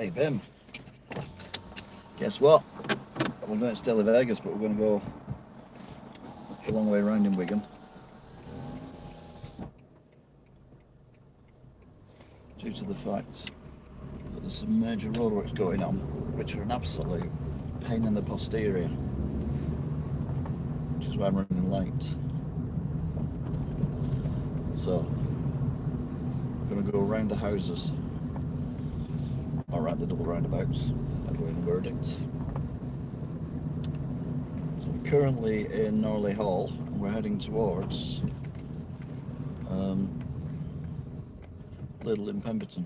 Hey Bim, guess what? We're going to Stalyvegas, but we're going to go a long way around in Wigan. Due to the fact that there's some major roadworks going on, which are an absolute pain in the posterior, which is why I'm running late. So, I'm going to go around the houses, or around the double roundabouts, and go in a verdict. So I'm currently in Norley Hall, and we're heading towards Little in Pemberton.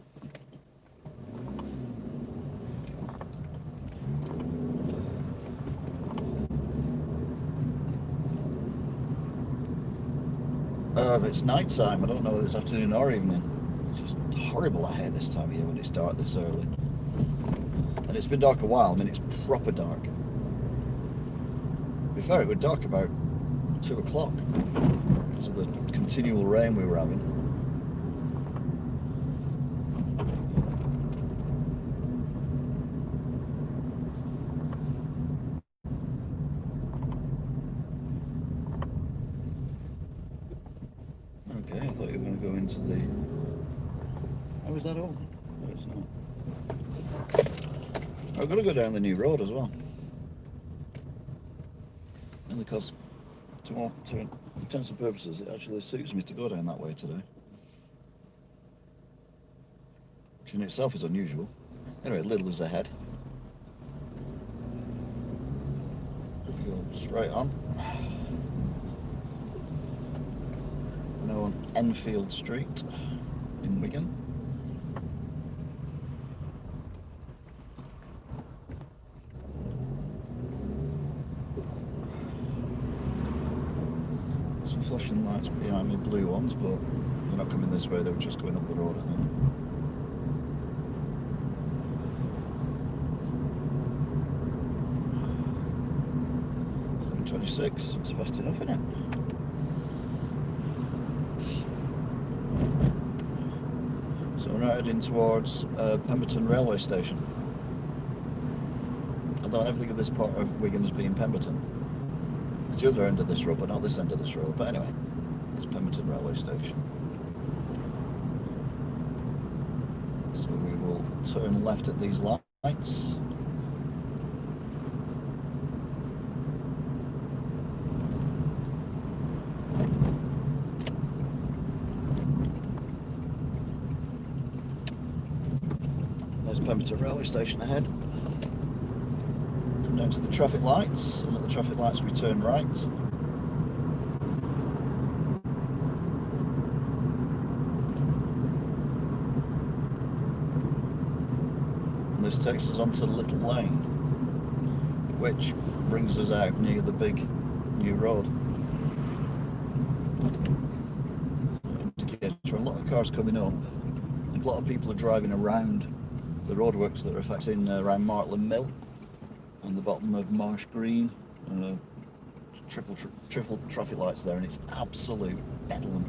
It's night time. I don't know whether it's afternoon or evening. It's just horrible. I hate this time of year when it's dark this early. And it's been dark a while. I mean, it's proper dark. To be fair, it was dark about 2 o'clock because of the continual rain we were having. Okay, I thought you were going to go into the... Oh, is that all? No, it's not. I've got to go down the new road as well. And because, to intents and purposes, it actually suits me to go down that way today. Which in itself is unusual. Anyway, Lidl is ahead. We go straight on. Now on Enfield Street in Wigan. Some flashing lights behind me, blue ones, but they're not coming this way, they were just going up the road, I think. 26, it's fast enough, isn't it? So we're now heading towards Pemberton railway station. Although I never think of this part of Wigan as being Pemberton. It's the other end of this road, but not this end of this road. But anyway, it's Pemberton railway station. So we will turn left at these lights. There's Pemberton railway station ahead. Come down to the traffic lights, and at the traffic lights we turn right. And this takes us onto Little Lane, which brings us out near the big new road. A lot of cars coming up. I think a lot of people are driving around the roadworks that are affecting around Martland Mill and the bottom of Marsh Green. Triple traffic lights there, and it's absolute bedlam.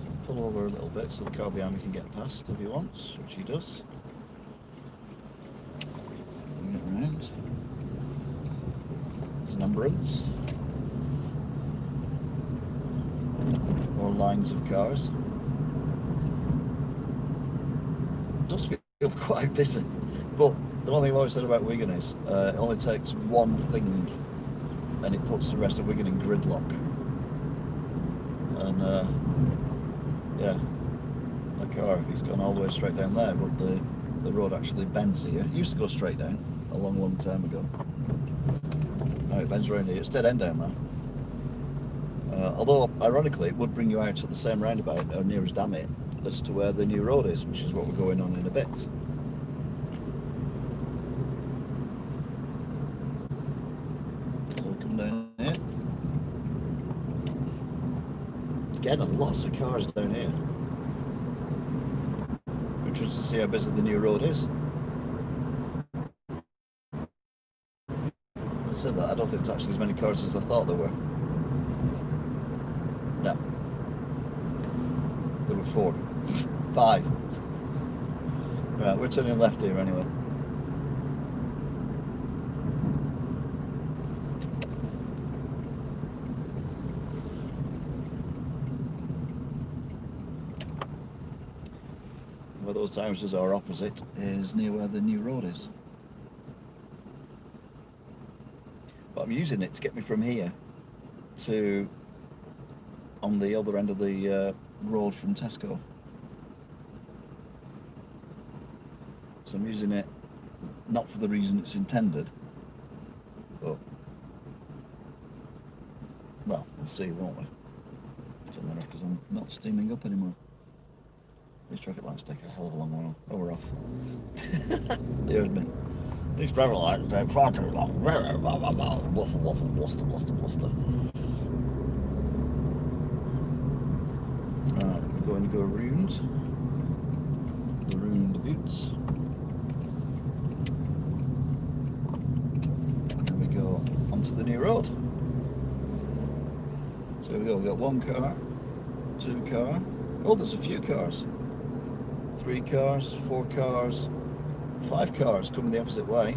So pull over a little bit so the car behind me can get past if he wants, which he does. Bring it around. There's an ambulance. More lines of cars. It does feel quite busy, but the one thing I've always said about Wigan is it only takes one thing and it puts the rest of Wigan in gridlock. And yeah, that car, he's gone all the way straight down there, but the road actually bends here. It used to go straight down a long time ago. Now it bends around here. It's dead end down there. Although, ironically, it would bring you out to the same roundabout, or near as damn it, as to where the new road is, which is what we're going on in a bit. So we'll come down here. Again, lots of cars down here. Interesting to see how busy the new road is. I said that, I don't think there's actually as many cars as I thought there were. No. There were 4. 5. Right, we're turning left here anyway. Where those houses are opposite is near where the new road is. But I'm using it to get me from here to on the other end of the road from Tesco. So I'm using it not for the reason it's intended, but well, we'll see, won't we? Turn that off because I'm not steaming up anymore. These traffic lights take a hell of a long while. Oh, we're off. They heard me. These traffic lights take far too long. Waffle, waffle, bluster, bluster, bluster. Right, we're going to go around the boots. And then we go onto the new road. So here we go, we've got 1 car, 2 car. Oh, there's a few cars. 3 cars, 4 cars, 5 cars coming the opposite way.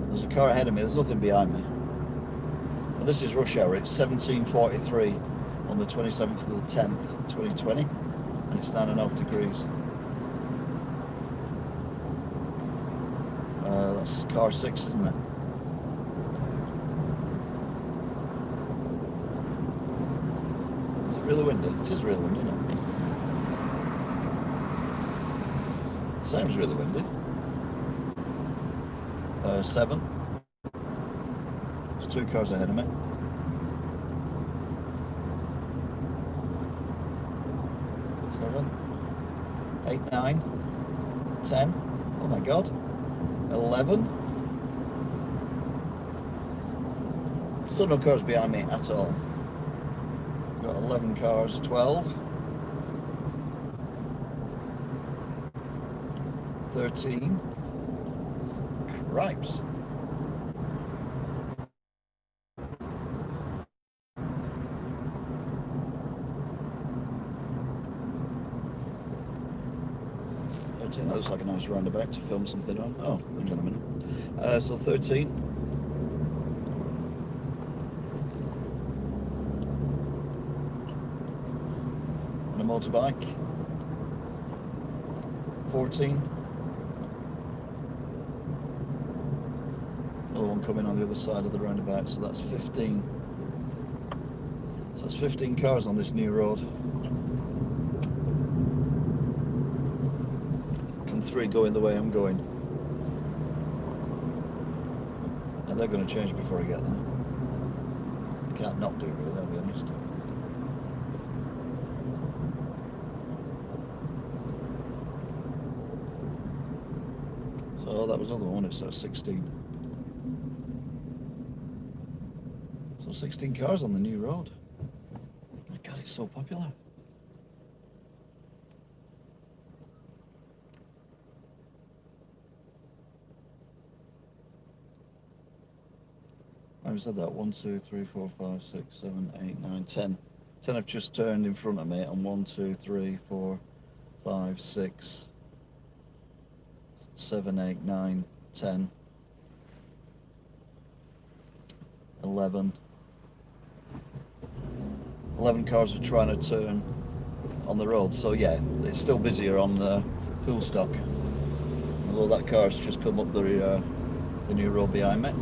There's a car ahead of me, there's nothing behind me. Well, this is rush hour, it's 17:43 on the 27th of the 10th, 2020, and it's 9.5 degrees. That's car 6, isn't it? Is it really windy? It is really windy, isn't it? Sounds really windy. 7. There's 2 cars ahead of me. 7, 8, 9, 10. Oh my God. 11. Still no cars behind me at all. Got 11 cars. 12. 13. Cripes. 13. That looks like a nice roundabout to film something on. Oh, hang on a minute. So 13. And a motorbike. 14. Another one coming on the other side of the roundabout, so that's 15. So that's 15 cars on this new road. And 3 going the way I'm going. And they're going to change before I get there. I can't not do it really, I'll be honest. So that was another one, it's 16. So 16 cars on the new road. My God, it's so popular. I said that 1, 2, 3, 4, 5, 6, 7, 8, 9, 10. 10 have just turned in front of me, and 1, 2, 3, 4, 5, 6, 7, 8, 9, 10, 11. 11 cars are trying to turn on the road, so yeah, it's still busier on pool stock. Although that car's just come up the new road behind me.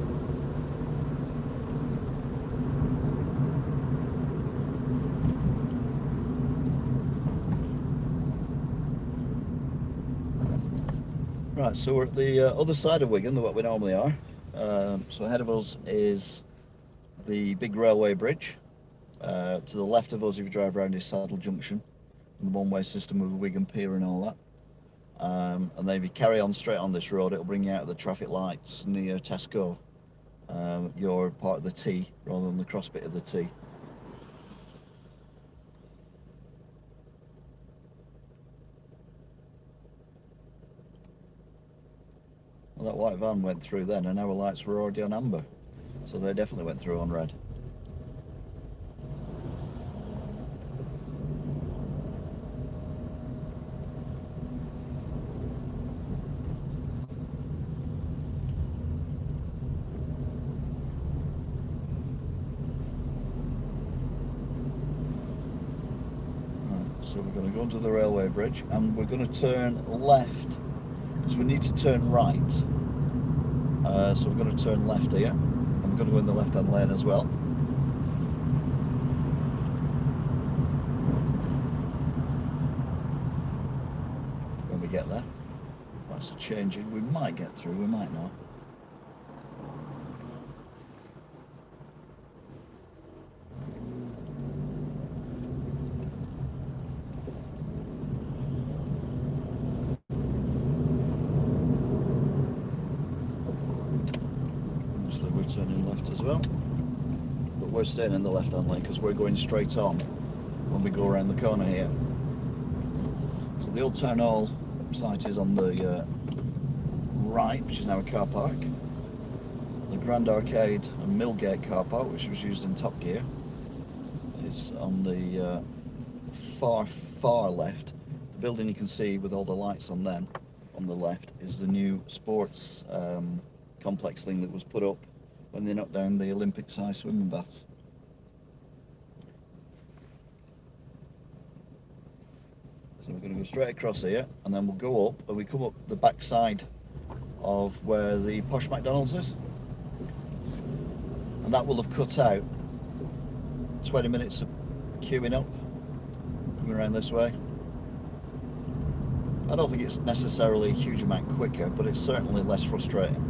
Right, so we're at the other side of Wigan than what we normally are. So ahead of us is the big railway bridge. To the left of us, if you drive around, is Saddle Junction, and the one-way system with Wigan Pier and all that. And then if you carry on straight on this road, it'll bring you out of the traffic lights near Tesco. You're part of the T rather than the cross bit of the T. Well, that white van went through then, and our lights were already on amber, so they definitely went through on red. So we're going to go under the railway bridge and we're going to turn left because we need to turn right. So we're going to turn left here and we're going to go in the left hand lane as well. When we get there, that's a changing. We might get through, we might not. We're turning left as well, but we're staying in the left hand lane because we're going straight on when we go around the corner here. So the old town hall site is on the right, which is now a car park. The Grand Arcade and Millgate car park, which was used in Top Gear, is on the far left. The building you can see with all the lights on them on the left is the new sports complex thing that was put up when they knocked down the Olympic-sized swimming baths. So we're going to go straight across here and then we'll go up and we come up the back side of where the posh McDonald's is, and that will have cut out 20 minutes of queuing up coming around this way. I don't think it's necessarily a huge amount quicker, but it's certainly less frustrating.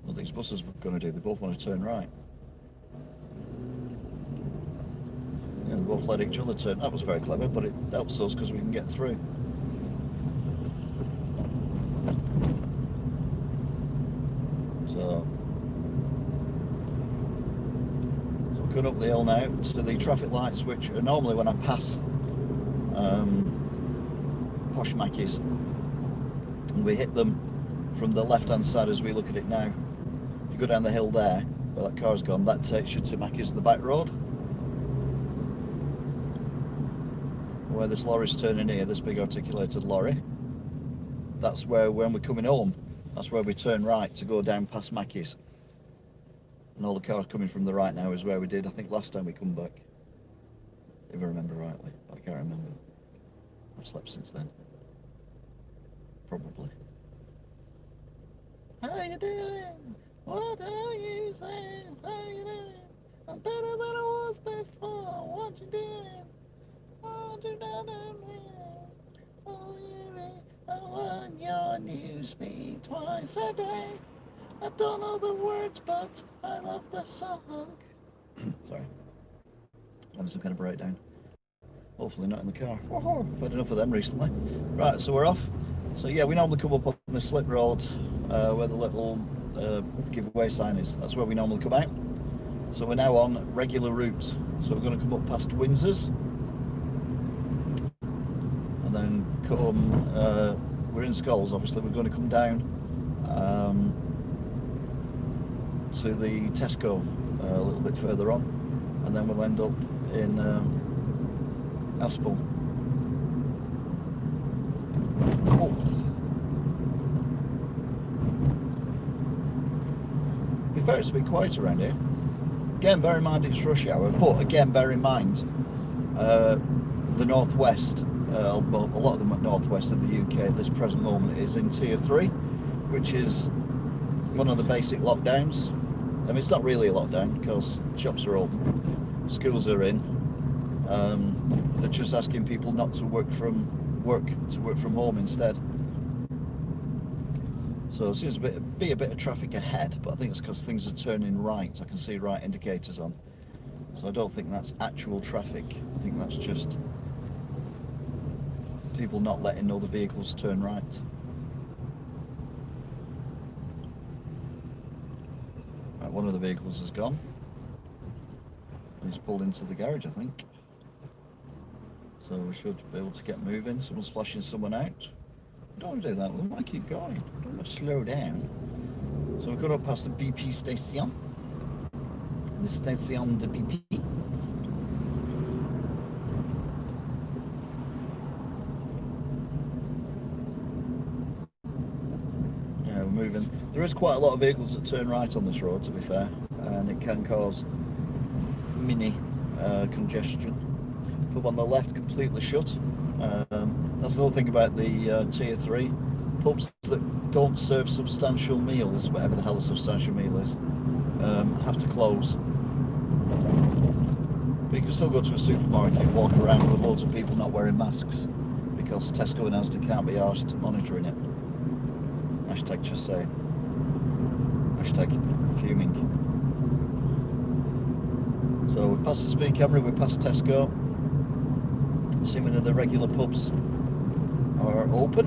What these buses are going to do, they both want to turn right. Yeah, they both let each other turn. That was very clever, but it helps us because we can get through. So we're coming up the hill now to the traffic lights, which are normally when I pass Posh Mackies, and we hit them from the left hand side as we look at it now. If you go down the hill there where that car's gone, that takes you to Mackies, the back road. Where this lorry's turning here, this big articulated lorry, that's where when we're coming home, that's where we turn right to go down past Mackies. And all the cars coming from the right now is where we did, I think, last time we come back. If I remember rightly, but I can't remember. I've slept since then. Probably. How you doing? What are you saying? How you doing? I'm better than I was before. What you doing? Oh, do not oh, I want your newsfeed twice a day. I don't know the words, but I love the song. Sorry. Having some kind of breakdown. Hopefully not in the car. Whoa, I've had enough of them recently. Right, so we're off. So yeah, we normally come up on the slip road where the little giveaway sign is. That's where we normally come out. So we're now on regular route. So we're going to come up past Windsor's. And then come, we're in Skulls obviously, we're going to come down to the Tesco a little bit further on, and then we'll end up in Aspel. Oh. To be fair, it's a bit quiet around here. Again, bear in mind it's rush hour, but again, bear in mind the northwest, a lot of the northwest of the UK at this present moment is in tier 3, which is one of the basic lockdowns. I mean, it's not really a lockdown because shops are open, schools are in. They're just asking people not to work from home instead. So there seems to be a bit of traffic ahead, but I think it's because things are turning right. I can see right indicators on. So I don't think that's actual traffic. I think that's just people not letting other vehicles turn right. Right, one of the vehicles has gone. He's pulled into the garage, I think. So we should be able to get moving. Someone's flashing someone out. We don't want to do that, we want to keep going. We don't want to slow down. So we've got up past the BP station. The station de BP. moving. There is quite a lot of vehicles that turn right on this road, to be fair, and it can cause mini congestion. Pub on the left completely shut. That's another thing about the tier 3 pubs that don't serve substantial meals, whatever the hell a substantial meal is, have to close. But you can still go to a supermarket and walk around with loads of people not wearing masks because Tesco and Asda can't be arsed monitoring it. Hashtag just saying. Hashtag fuming. So we've passed the speed camera, we've passed Tesco. Assuming that the regular pubs are open.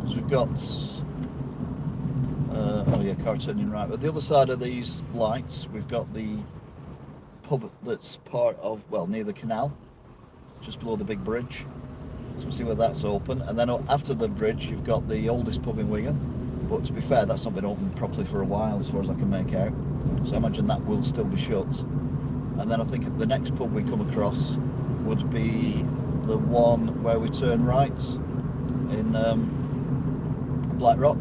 So we've got, oh yeah, car turning right. But the other side of these lights, we've got the pub that's part of, well, near the canal, just below the big bridge. So we'll see where that's open. And then after the bridge, you've got the oldest pub in Wigan. But to be fair, that's not been open properly for a while, as far as I can make out. So I imagine that will still be shut. And then I think the next pub we come across would be the one where we turn right in Black Rock.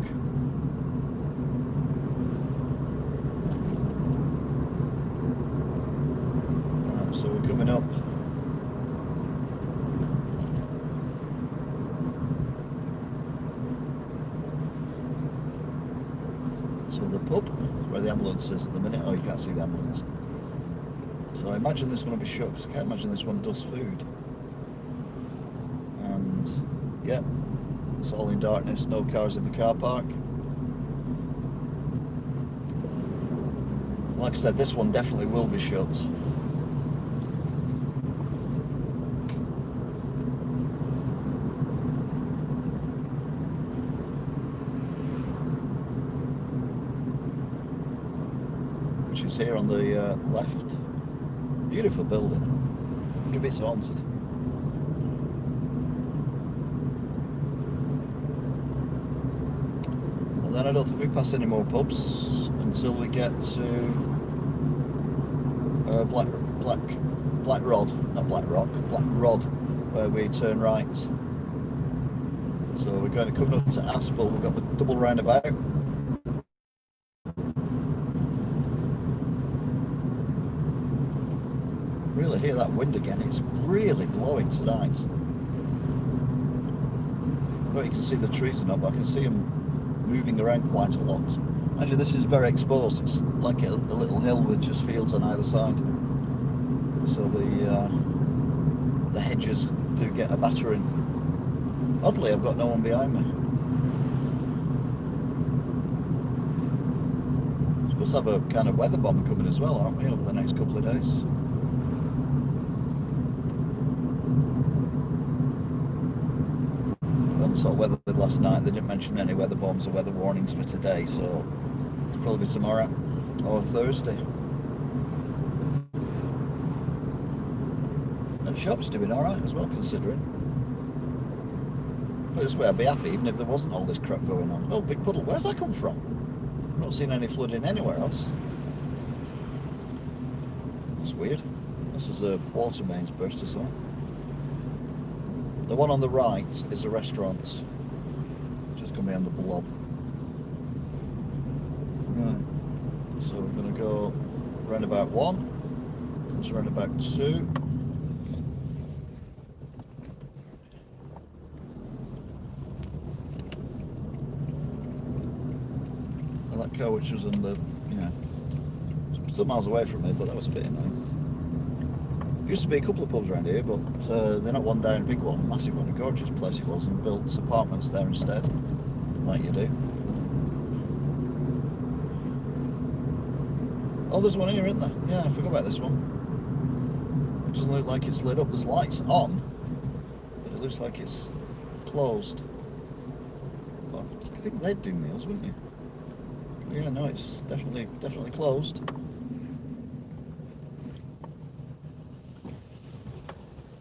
Right, so we're coming up. So the pub, where the ambulance is at the minute. Oh, you can't see the ambulance. So I imagine this one will be shut because I can't imagine this one does food. And yeah, it's all in darkness, no cars in the car park. Like I said, this one definitely will be shut. Which is here on the left. Beautiful building. I wonder if it's haunted. And then I don't think we pass any more pubs until we get to Black Rod, not Black Rock, Black Rod, where we turn right. So we're going to come up to Aspel. We've got the double roundabout. Really hear that wind again. It's really blowing tonight. I don't know if you can see the trees or not, but I can see them moving around quite a lot. Actually, this is very exposed. It's like a little hill with just fields on either side. So the hedges do get a battering. Oddly, I've got no one behind me. Supposed to have a kind of weather bomb coming as well, aren't we, over the next couple of days? Sort of weather last night. They didn't mention any weather bombs or weather warnings for today, so it's probably tomorrow or Thursday. And shop's doing alright as well, considering. But this way I'd be happy even if there wasn't all this crap going on. Oh, big puddle, where's that come from? I've not seen any flooding anywhere else. That's weird. This is a water mains burst as well. The one on the right is a restaurant, just going behind the blob. Right, so we're going to go roundabout 1, comes roundabout 2. And that car which was in the, some miles away from me, but that was a bit annoying. Used to be a couple of pubs around here, but they're not one down, a big one, massive one, a gorgeous place it was, and built apartments there instead, like you do. Oh, there's one here, isn't there? Yeah, I forgot about this one. It doesn't look like it's lit up. There's lights on, but it looks like it's closed. Well, you'd think they'd do meals, wouldn't you? But yeah, no, it's definitely closed.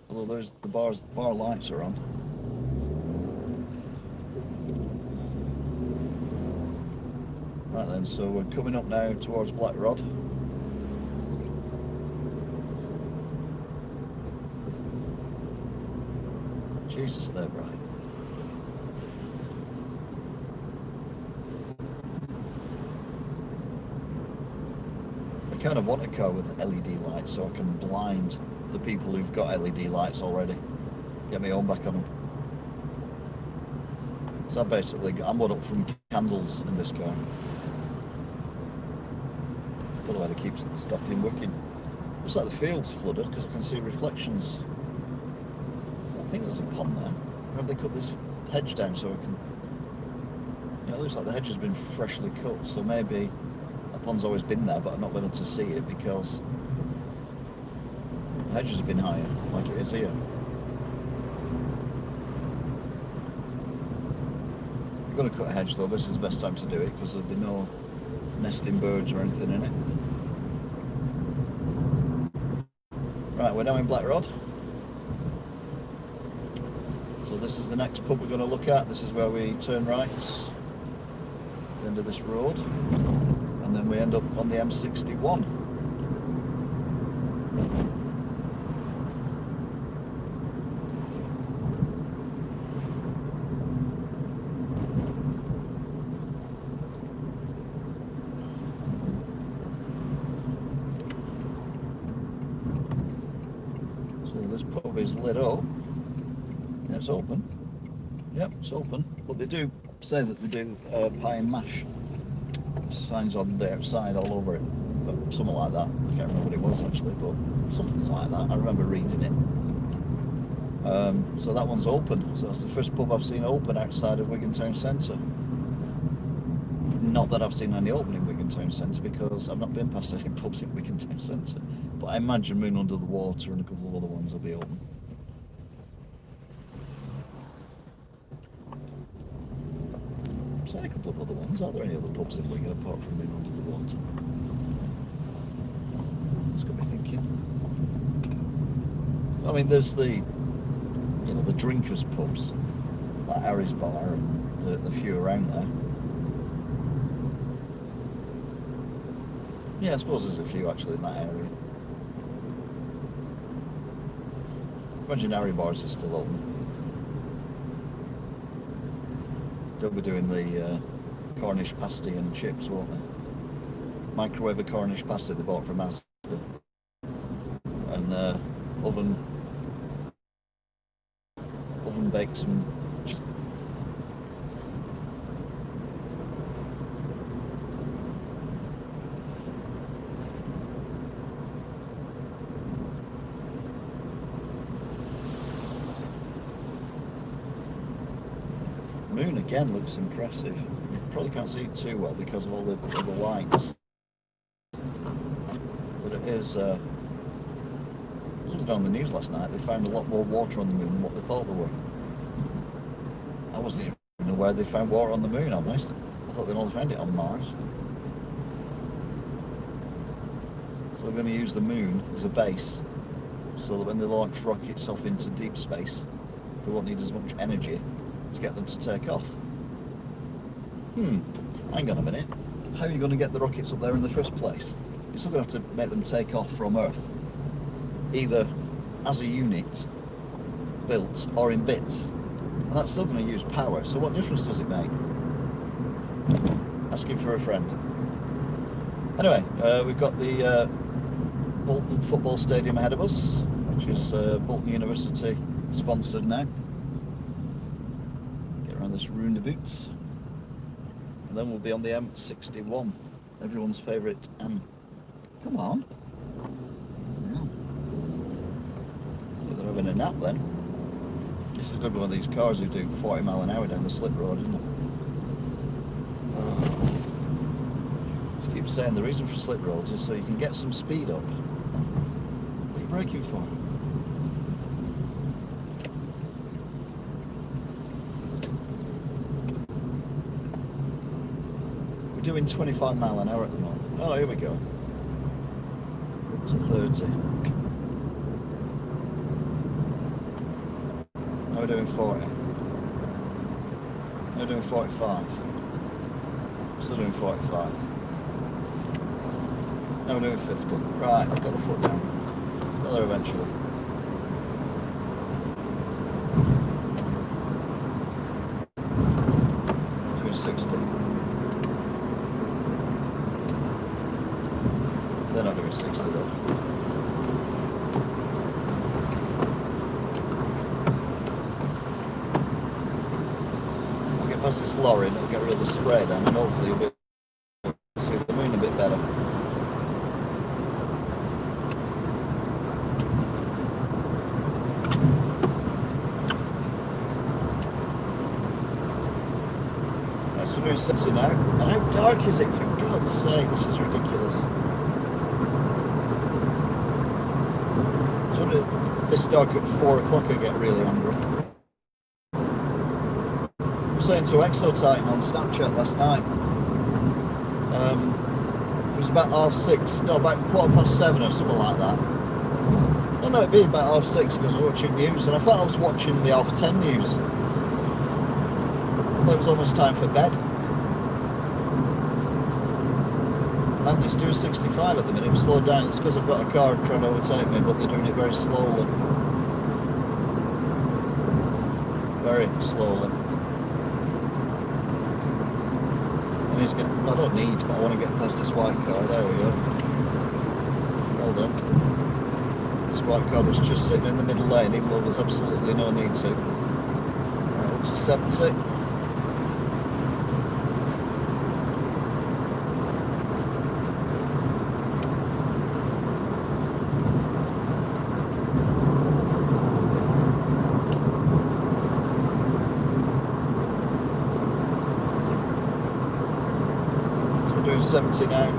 Although there's the bar lights are on. Right then, so we're coming up now towards Black Rod. Jesus, they're bright. kind of want a car with LED lights so I can blind the people who've got LED lights already. Get my own back on them. So I basically, I'm one up from candles in this car. Probably why they keep stopping working. Looks like the field's flooded because I can see reflections. I don't think there's a pond there. Or have they cut this hedge down so I can... Yeah, it looks like the hedge has been freshly cut, so maybe that pond's always been there, but I've not been able to see it because the hedge has been higher, like it is here. You've got to cut a hedge though, this is the best time to do it because there'll be no nesting birds or anything in it. Right, we're now in Black Rod. So this is the next pub we're going to look at. This is where we turn rights at the end of this road, and then we end up on the M61. So this pub is lit up. Yeah, it's open. Yep, it's open. But they do say that they do pie and mash. Signs on the outside all over it. But something like that. I can't remember what it was actually, but something like that. I remember reading it. So that one's open. So that's the first pub I've seen open outside of Wigan Town Centre. Not that I've seen any open in Wigan Town Centre because I've not been past any pubs in Wigan Town Centre. But I imagine Moon Under the Water and a couple of other ones will be open. There's a couple of other ones. Are there any other pubs in Wigan apart from Moon Under the Water? It's got me thinking. I mean, there's the, you know, the drinkers pubs, like Harry's Bar and the few around there. Yeah, I suppose there's a few actually in that area. Imagine Harry Bars is still open. They'll be doing the Cornish pasty and chips, won't they? Microwave a Cornish pasty they bought from Asda. And oven bake some chips. Moon again looks impressive. You probably can't see it too well because of all the lights. But it is, it was on the news last night, they found a lot more water on the moon than what they thought there were. I wasn't even aware they found water on the moon, I'm honest. I thought they'd only found it on Mars. So they're going to use the moon as a base so that when they launch rockets off into deep space, they won't need as much energy to get them to take off. Hang on a minute. How are you going to get the rockets up there in the first place? You're still going to have to make them take off from Earth, either as a unit built or in bits, and that's still going to use power. So what difference does it make? Asking for a friend. Anyway, we've got the Bolton football stadium ahead of us, which is Bolton University sponsored now. This roundabout, and then we'll be on the M61, everyone's favourite M. Come on. Yeah. So they're having a nap then. This is going to be one of these cars who do 40 mile an hour down the slip road, isn't it? Just keep saying the reason for slip roads is so you can get some speed up. What are you braking for? Doing 25 mile an hour at the moment. Oh, here we go. Up to 30. Now we're doing 40. Now we're doing 45. Still doing 45. Now we're doing 50. Right, got the foot down. Got there eventually. Doing 60. They're not doing 60 though. I'll get past this lorry and it'll get rid of the spray then, and hopefully you'll be able to see the moon a bit better. So we're doing 70 now. And how dark is it? For God's sake, this is ridiculous. So this dark at 4 o'clock I get really angry. I was saying to Exotitan on Snapchat last night. It was about 6:30, no, about 7:15 or something like that. No, it'd be about 6:30 because I was watching news, and I thought I was watching the 10 news. Well, it was almost time for bed. And it's doing 65 at the minute. I've slowed down. It's because I've got a car trying to overtake me, but they're doing it very slowly. Very slowly. I need to get, I don't need, but I want to get past this white car. There we go. Well done. This white car that's just sitting in the middle lane, even though there's absolutely no need to. Right, up to 70. Doing 70 now.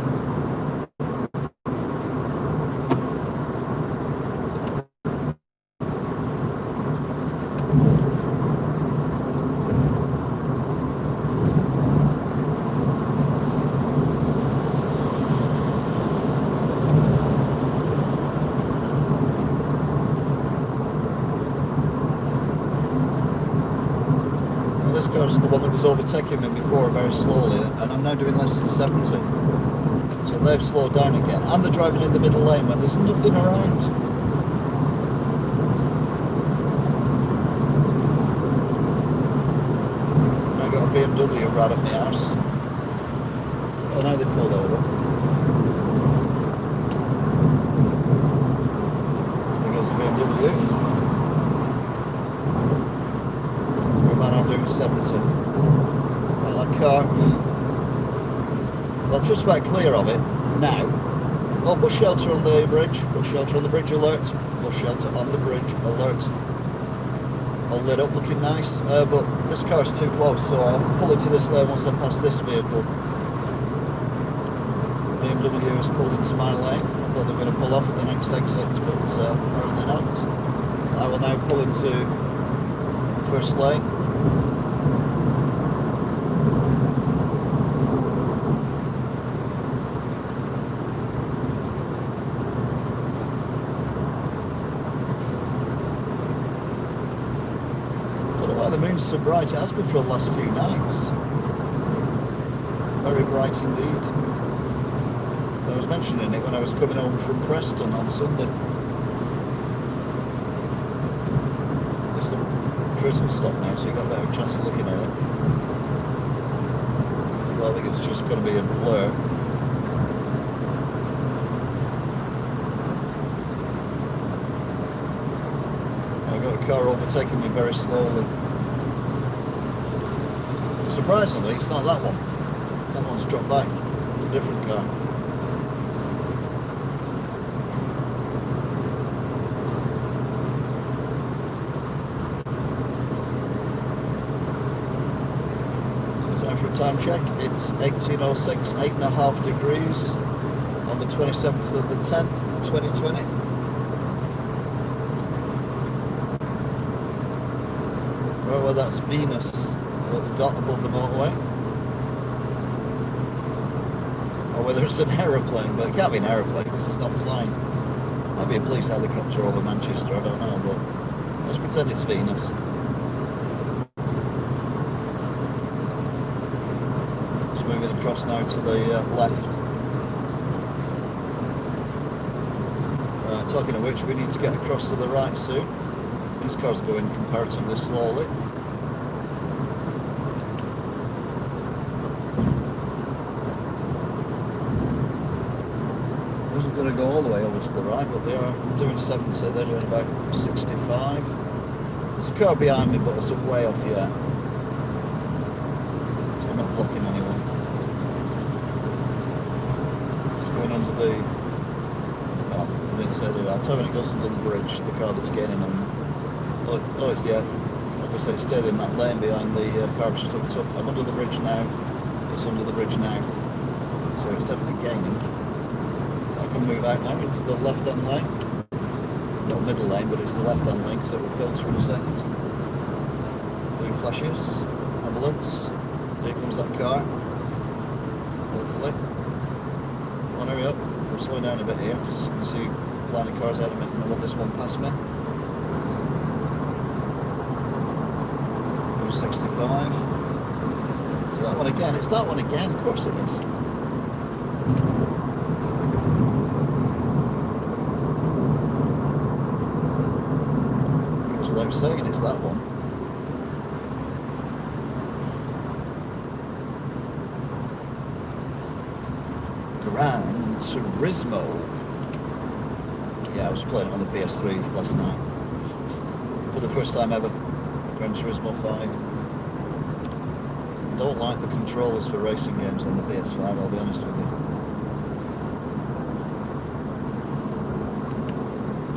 This car's the one that was overtaking me before very slowly, and I'm now doing less than 70. So they've slowed down again, and they're driving in the middle lane when there's nothing around. I got a BMW right up my arse. Oh, now they pulled over. There goes the BMW. I'm doing 70. Well, that car, well, I'm just about clear of it now. Oh, bus shelter on the bridge, bus shelter on the bridge alert, bus shelter on the bridge alert. All lit up, looking nice, but this car's too close, so I'll pull into this lane once I pass this vehicle. BMW has pulled into my lane. I thought they were going to pull off at the next exit, but apparently not. I will now pull into the first lane. The moon's so bright, it has been for the last few nights. Very bright indeed. I was mentioning it when I was coming home from Preston on Sunday. It's the drizzle stop now, so you've got a better chance of looking at it. Although I think it's just going to be a blur. I've got a car overtaking me very slowly. Surprisingly, it's not that one. That one's dropped back. It's a different car. So it's time for a time check. It's 18:06, 8.5 degrees on the 27th of the 10th, 2020. Right, well, that's Venus. Little dot above the motorway, or whether it's an aeroplane, but it can't be an aeroplane because it's not flying. Might be a police helicopter over Manchester, I don't know, but let's pretend it's Venus. Just moving across now to the left. Talking of which, we need to get across to the right soon. These cars are going comparatively slowly. wasn't going to go all the way over to the right, but they are doing 70. They're doing about 65. There's a car behind me, but it's way off yet. So I'm not blocking anyone. It's going under the... Well, I didn't say that. I'll tell you when it goes under the bridge, the car that's getting on. Oh, yeah. Like I say, it stayed in that lane behind the car which just overtook. I'm under the bridge now. It's under the bridge now. So it's definitely gaining. I can move out now into the left-hand lane. Well, middle lane, but it's the left-hand lane because it will filter in a second. Blue flashes, ambulance. Here comes that car. Hopefully. Come on, hurry up. I'm slowing down a bit here because you can see a line of cars ahead of me and I want this one past me. 65. So that one again. It's that one again. Of course it is. Goes without saying, it's that one. Gran Turismo. Yeah, I was playing it on the PS3 last night for the first time ever. Gran Turismo 5. Don't like the controllers for racing games on the PS5, I'll be honest with you.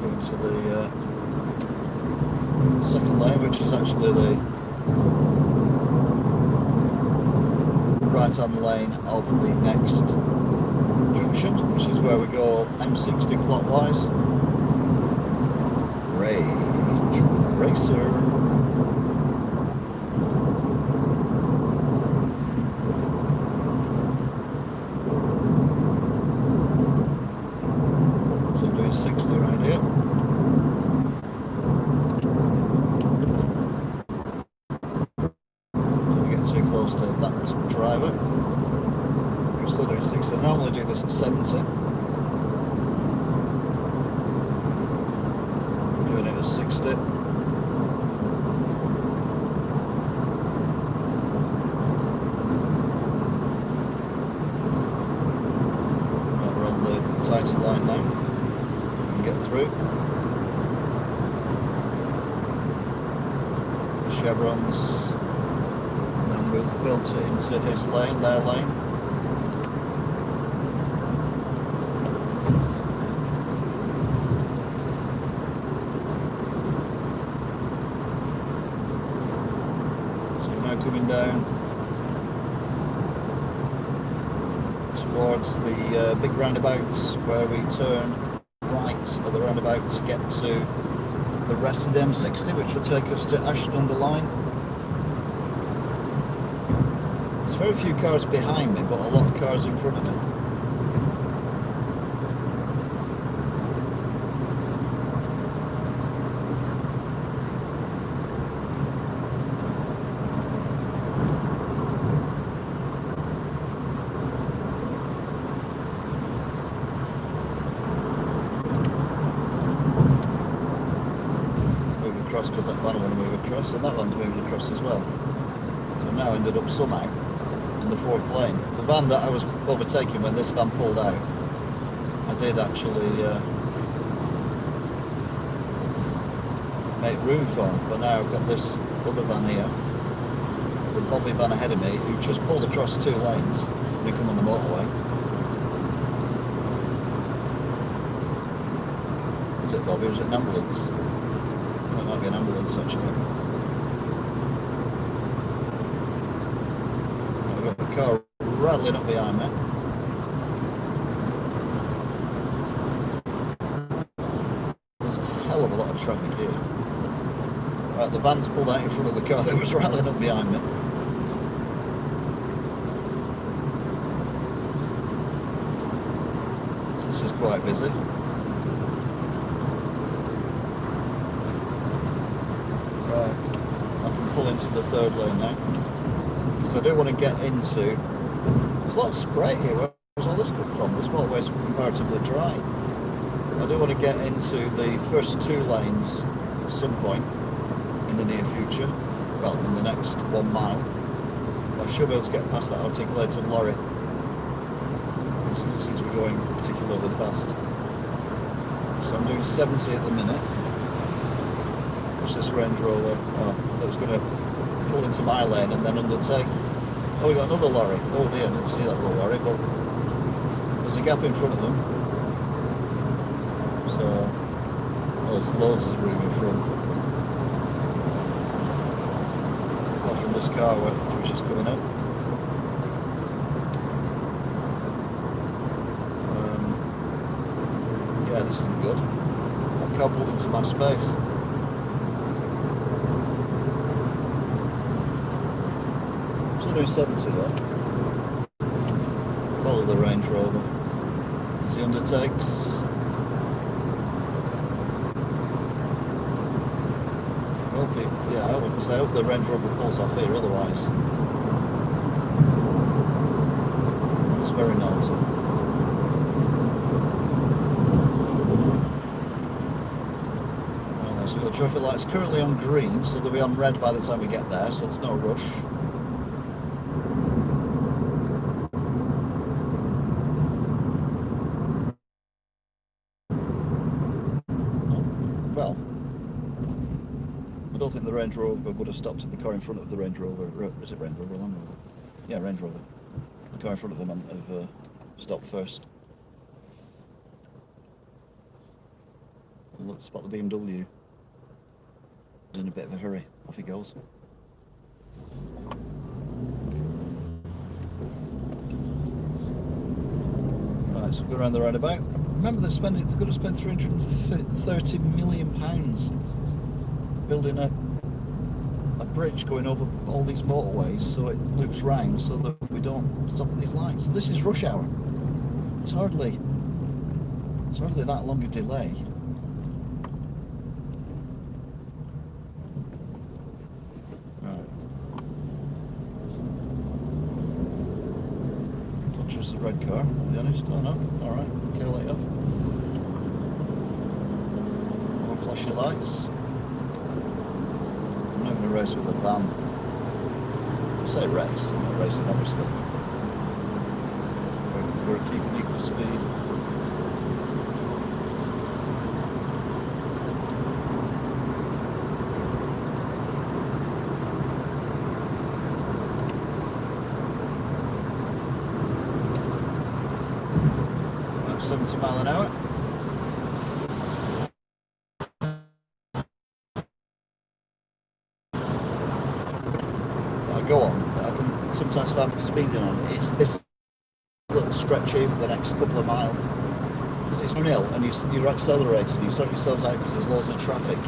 Going to the second lane, which is actually the right-hand lane of the next junction, which is where we go M60 clockwise. Rage Racer. So doing 60 around here. Don't get too close to that driver. We're still doing 60. I normally do this at 70. Doing it at 60. Right, we're on the tighter line now. We can get through. The chevrons. And then we'll filter into his lane, their lane. Coming down towards the big roundabouts where we turn right at the roundabout to get to the rest of the M60, which will take us to Ashton-under-Lyne. There's very few cars behind me, but a lot of cars in front of me. Because that van I want to move across, and that one's moving across as well. So now I ended up somehow in the fourth lane. The van that I was overtaking when this van pulled out, I did actually make room for, but now I've got this other van here, the Bobby van ahead of me, who just pulled across two lanes when he come on the motorway. Is it Bobby or is it an ambulance? That might be an ambulance actually. I've got the car rattling up behind me. There's a hell of a lot of traffic here. Right, the van's pulled out in front of the car that was rattling up behind me. This is quite busy. I can pull into the third lane now because I do want to get into. There's a lot of spray here. Where's all this come from? This motorway's comparatively dry. I do want to get into the first two lanes at some point in the near future. Well, in the next 1 mile. I should be able to get past that articulated lorry. It seems to be going particularly fast. So I'm doing 70 at the minute. Watch this Range Rover. Oh, that was going to pull into my lane and then undertake. Oh, we got another lorry. Oh dear, I didn't see that little lorry, but there's a gap in front of them. So, well, there's loads of room in front. Apart from this car which is coming up. Yeah, this isn't good. That car pulled into my space. So doing 70 there. Follow the Range Rover as he undertakes. I hope the Range Rover pulls off here, otherwise it's very naughty. Right, so we've got traffic lights currently on green, so they'll be on red by the time we get there, so there's no rush. Well, I don't think the Range Rover would have stopped if the car in front of the Range Rover, is it Range Rover or Land Rover? Yeah, Range Rover. The car in front of them have stopped first. Look, spot the BMW. He's in a bit of a hurry. Off he goes. Right, so we'll go around the roundabout. Remember they're going to spend £330 million building a bridge going over all these motorways so it loops round so that we don't stop at these lights. This is rush hour. It's hardly that long a delay. Right. Don't trust the red car, I'll be honest. Oh no, alright, okay, I'll let you off. More flashing lights. I'm not going to race with a van. I say race, I'm not racing obviously. We're keeping equal speed. Right, 70 miles an hour. Go on, I can sometimes find the speeding on it. It's this little stretch here for the next couple of miles because it's downhill and you're accelerating, you sort yourselves out because there's loads of traffic.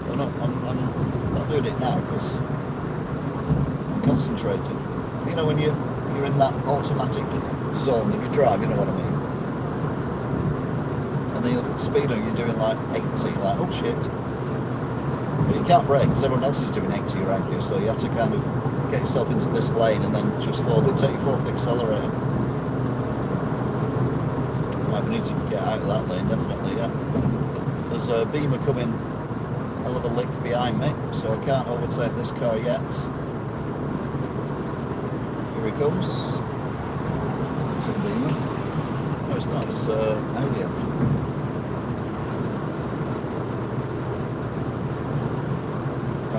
I'm not doing it now because I'm concentrating. You know when you're in that automatic zone that you drive, you know what I mean? And then you look at the speed and you're doing like 80, like oh shit. But you can't brake because everyone else is doing 80 around you, so you have to kind of get yourself into this lane and then just slowly take your foot off the accelerator. Right, we need to get out of that lane, definitely, yeah. There's a beamer coming a little lick behind me, so I can't overtake this car yet. Here he comes. Is it a beamer? No, it's not, it's Audi.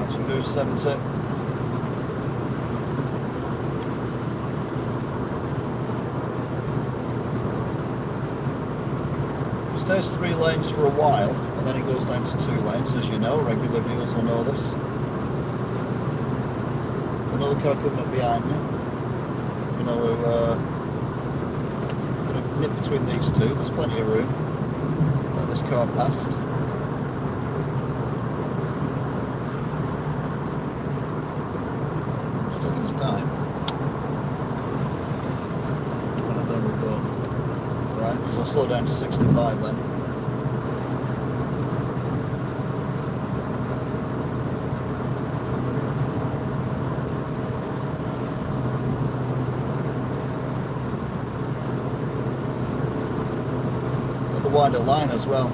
So we'll do 70. It stays 3 lanes for a while and then it goes down to 2 lanes, as you know. Regular viewers will know this. Another car coming up behind me. I'm going to nip between these two. There's plenty of room. Let this car past. Time. And then we'll go right, because I'll slow down to 65 then. Got the wider line as well,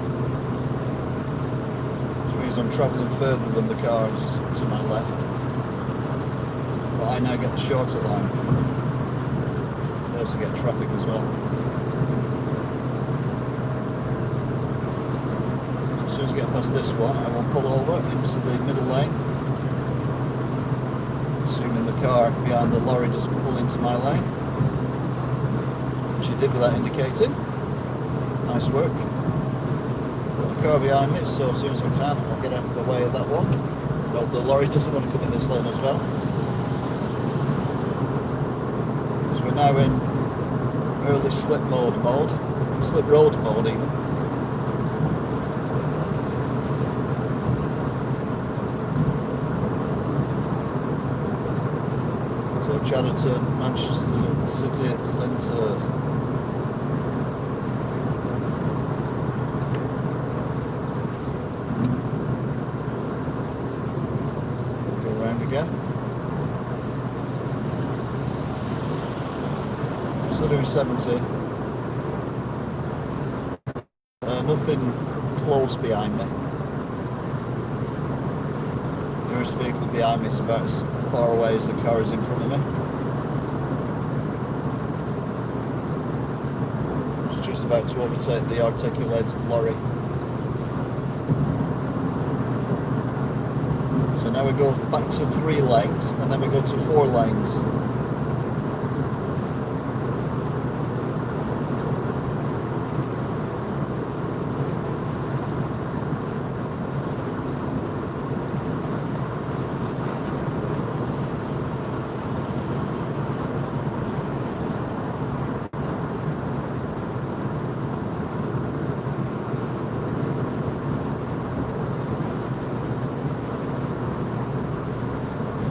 which means I'm travelling further than the cars to my left. But I now get the shorter line. They also get traffic as well. soon as I get past this one, I will pull over into the middle lane, assuming the car behind the lorry doesn't pull into my lane, which it did without indicating. Nice work. Got a car behind me, so as soon as I can, I'll get out of the way of that one. Hope the lorry doesn't want to come in this lane as well. Because we're now in early slip road mode even. So Chatterton, Manchester City Centre. Go around again. Still doing 70. Nothing close behind me. The nearest vehicle behind me is about as far away as the car is in front of me. It's just about to overtake the articulated lorry. So now we go back to 3 lanes and then we go to 4 lanes.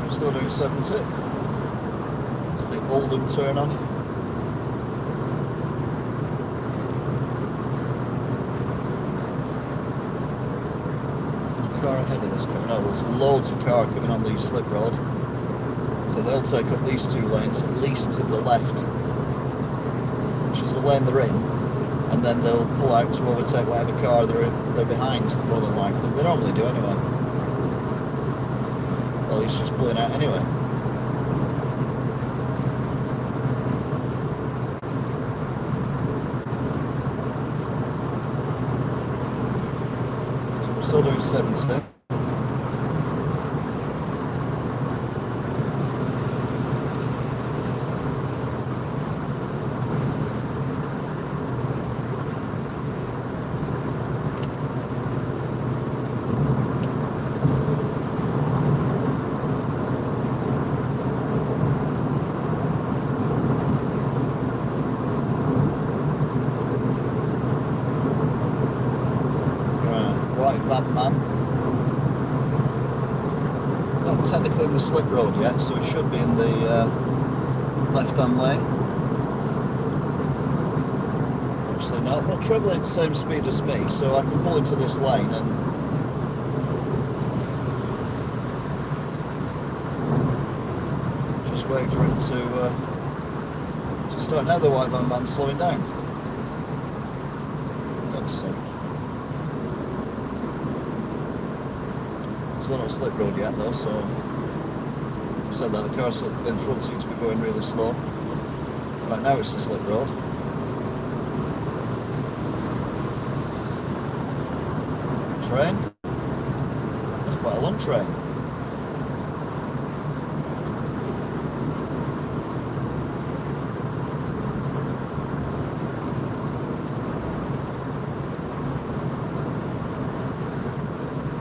Still doing 70. It's the Oldham turn off. Car ahead of this coming out. There's loads of car coming on the slip road. So they'll take up these 2 lanes, at least to the left, which is the lane they're in, and then they'll pull out to overtake whatever car they're behind, more than likely. They normally do anyway. Well, he's just pulling out anyway. So we're still doing 70. Van man. Not technically in the slip road yet, so it should be in the left-hand lane. Obviously not, but travelling at the same speed as me, so I can pull into this lane and just wait for it to start. Now the white van man's slowing down. For God's sake. It's not a slip road yet though, so I said that the car in front seems to be going really slow. Right now it's the slip road. Train. That's quite a long train.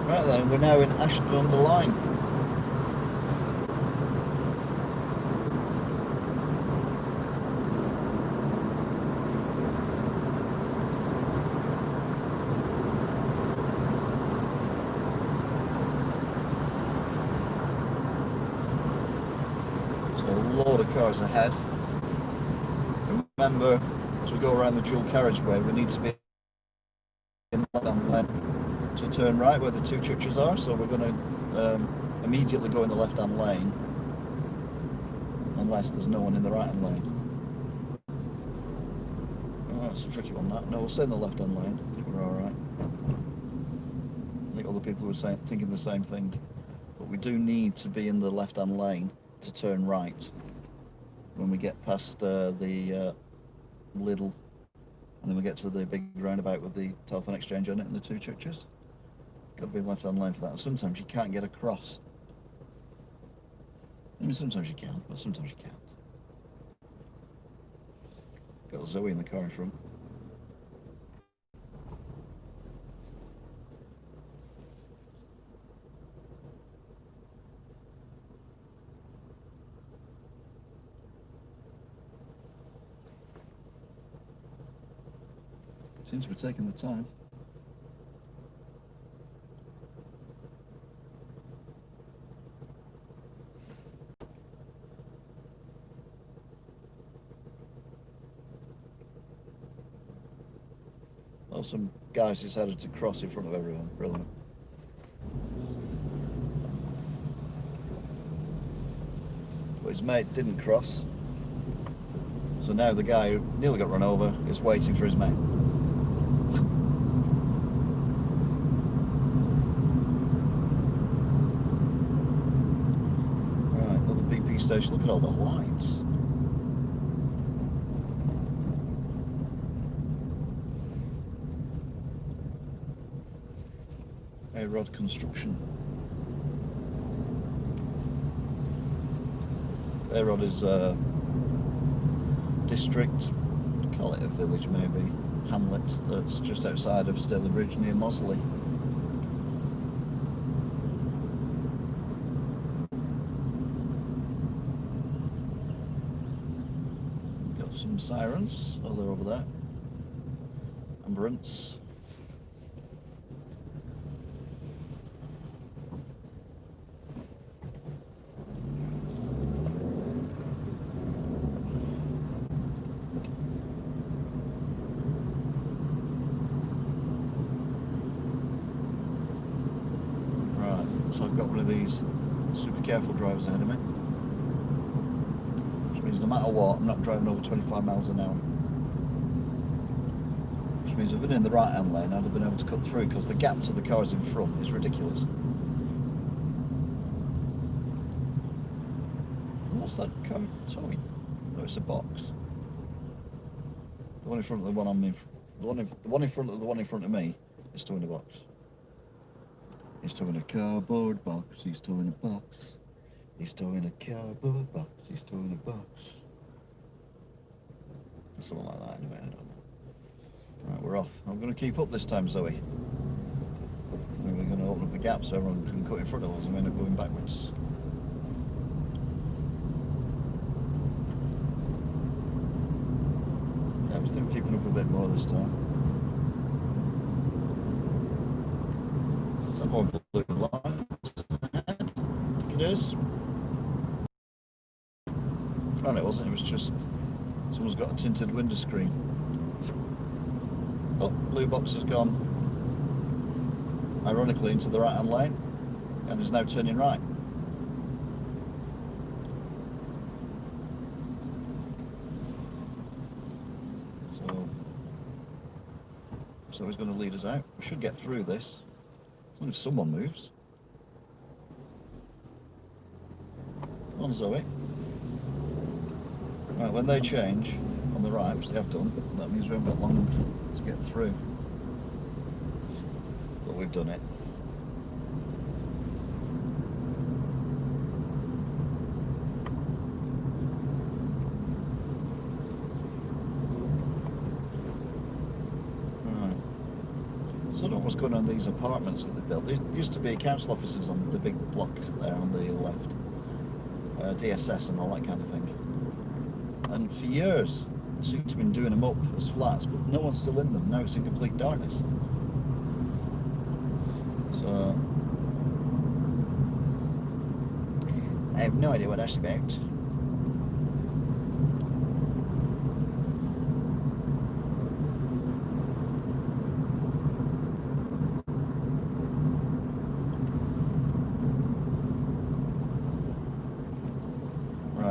Right then, we're now in Ashton-under-Lyne. So a load of cars ahead. Remember, as we go around the dual carriageway, we need to be in the left-hand lane to turn right where the 2 churches are, so we're going to immediately go in the left-hand lane unless there's no one in the right-hand lane. Oh, that's a tricky one, that. No, we'll stay in the left-hand lane. I think we're alright. I think other people were thinking the same thing, but we do need to be in the left-hand lane to turn right when we get past the Lidl, and then we get to the big roundabout with the telephone exchange on it and the 2 churches. Got to be left-hand lane for that. Sometimes you can't get across. I mean, sometimes you can, but sometimes you can't. Got Zoe in the car in front. Seems to be taking the time. Oh, some guys decided to cross in front of everyone. Brilliant. But his mate didn't cross. So now the guy who nearly got run over is waiting for his mate. Right, another BP station. Look at all the lights. A-Rod Construction. A-Rod is a district, call it a village maybe, hamlet that's just outside of Stalybridge near Mosley. Got some sirens, oh they're over there. Ambulance. So I've got one of these super careful drivers ahead of me, which means no matter what, I'm not driving over 25 miles an hour. Which means I've been in the right hand lane, I'd have been able to cut through because the gap to the cars in front is ridiculous. What's that car towing? Oh, it's a box. The one in front of the one on me, the one in front of the one in front of me is towing a box. He's towing a cardboard box, he's towing a box. He's towing a cardboard box, he's towing a box. Something like that anyway, I don't know. Right, we're off. I'm going to keep up this time, Zoe. We're going to open up a gap so everyone can cut in front of us and we end up going backwards. Yeah, I'm still keeping up a bit more this time. More blue lights ahead. I think it is. Oh no, it wasn't, it was just someone's got a tinted window screen. Oh, blue box has gone ironically into the right hand lane and is now turning right. So he's going to lead us out. We should get through this. As long as someone moves. Come on, Zoe. Right, when they change on the right, which they have done, that means we haven't got long to get through. But we've done it. So I don't know what's going on in these apartments that they built. There used to be council offices on the big block there on the left. DSS and all that kind of thing. And for years, they seem to have been doing them up as flats, but no one's still in them. Now it's in complete darkness. So I have no idea what that's about.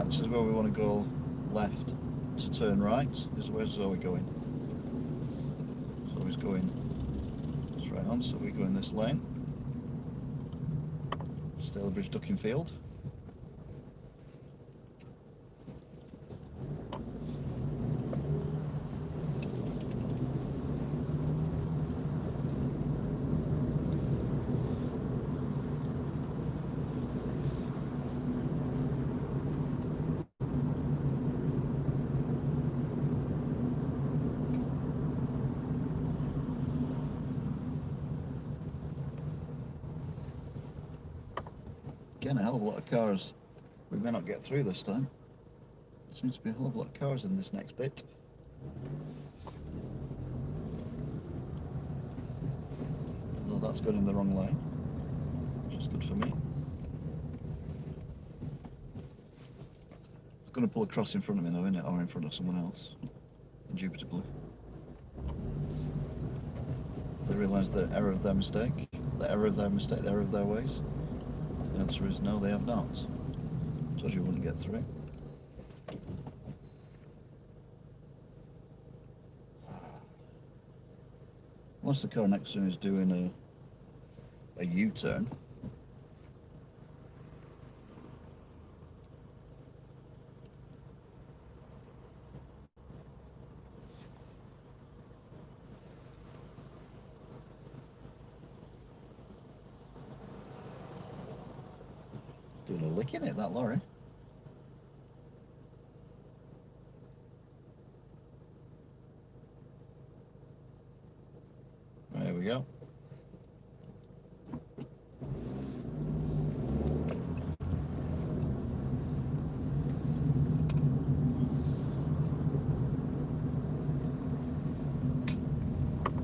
This is where we want to go left to turn right. This is where's Zoe going. Zoe's going straight on, so we go in this lane. Stalybridge ducking field. Again, a hell of a lot of cars. We may not get through this time. There seems to be a hell of a lot of cars in this next bit. Although that's going in the wrong lane, which is good for me. It's going to pull across in front of me now, isn't it? Or in front of someone else. Indubitably. They realise the error of their mistake. The error of their mistake, the error of their ways. The answer is no, they have not. Told you wouldn't get through. Unless the car next to him is doing a U-turn. Doing a lick in it, that lorry. There we go.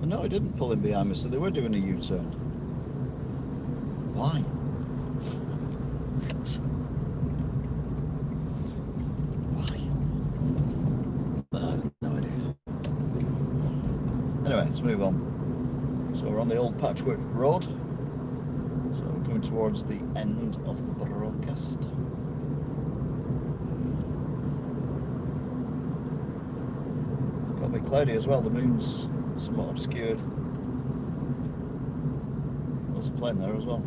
No, it didn't pull in behind me, so they were doing a U-turn. Why? No idea. Anyway, let's move on. So we're on the old Patchwork Road. So we're coming towards the end of the broadcast. Got a bit cloudy as well, the moon's somewhat obscured. There's a plane there as well.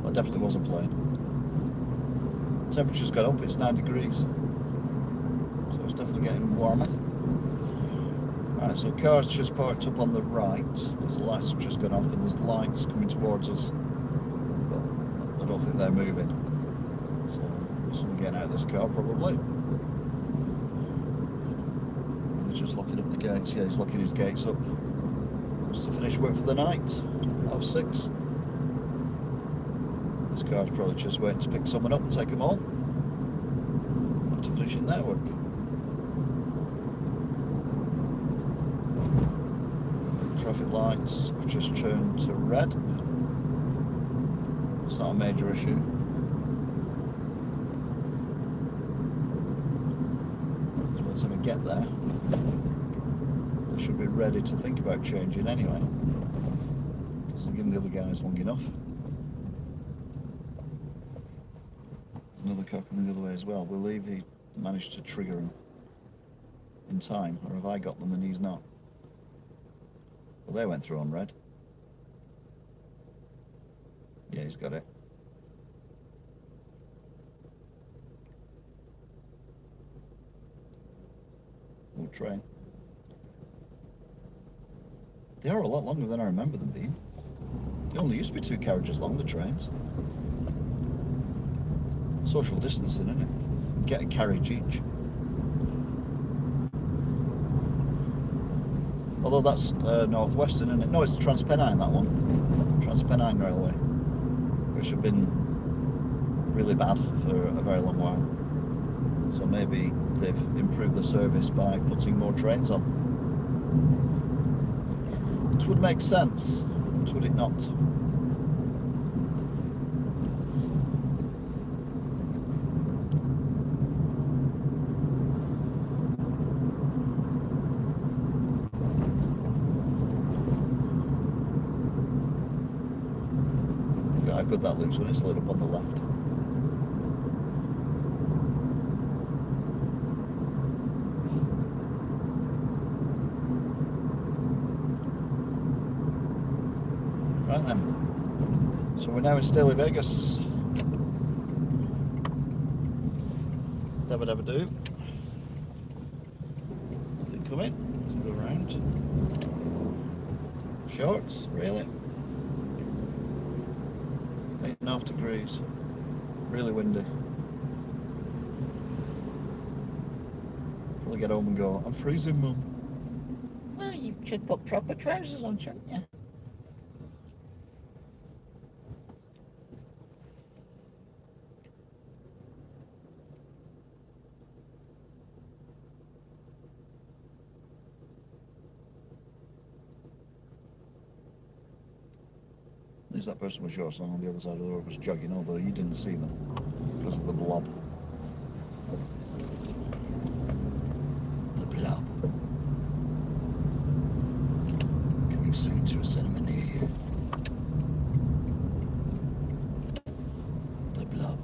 That definitely was a plane. Temperature's got up, it's 9 degrees. So it's definitely getting warmer. Right, so cars just parked up on the right. There's the lights have just gone off and there's lights coming towards us. But I don't think they're moving. So someone getting out of this car probably. And they're just locking up the gates. Yeah, he's locking his gates up. Wants to finish work for the night. 6:30. This car's probably just waiting to pick someone up and take them home. After finishing their work. Traffic lights have just turned to red. It's not a major issue. So by the time we get there, they should be ready to think about changing anyway. Because they're giving the other guys long enough. Another car coming the other way as well. We'll believe he managed to trigger him in time, or have I got them and he's not? Well, they went through on red. Yeah, he's got it. Old train. They are a lot longer than I remember them being. They only used to be 2 carriages long, the trains. Social distancing, isn't it? Get a carriage each. Although that's Northwestern, isn't it? No, it's Transpennine, that one. Transpennine Railway, which have been really bad for a very long while. So maybe they've improved the service by putting more trains on. It would make sense, but would it not? How good that looks when it's lit up on the left. Right then. So we're now in Stalyvegas. Dabba dabba do. Nothing coming. Let's go around. Shorts, really? 8.5 degrees. Really windy. Probably get home and go, I'm freezing, Mum. Well, you should put proper trousers on, shouldn't you? Is that person with shorts on the other side of the road was jogging, although you didn't see them because of the blob. The blob. Coming soon to a cinema near you. The blob.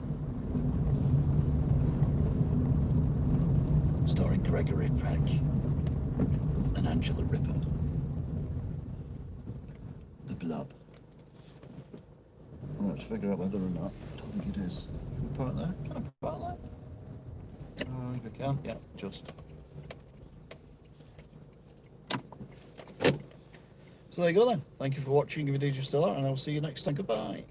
Starring Gregory Peck and Angela Rippon. The blob. Let's figure out whether or not. I don't think it is. Can we park there? Can I park there? If I can, yeah, just. So there you go then. Thank you for watching. Give me DJ Stellar, and I'll see you next time. Goodbye.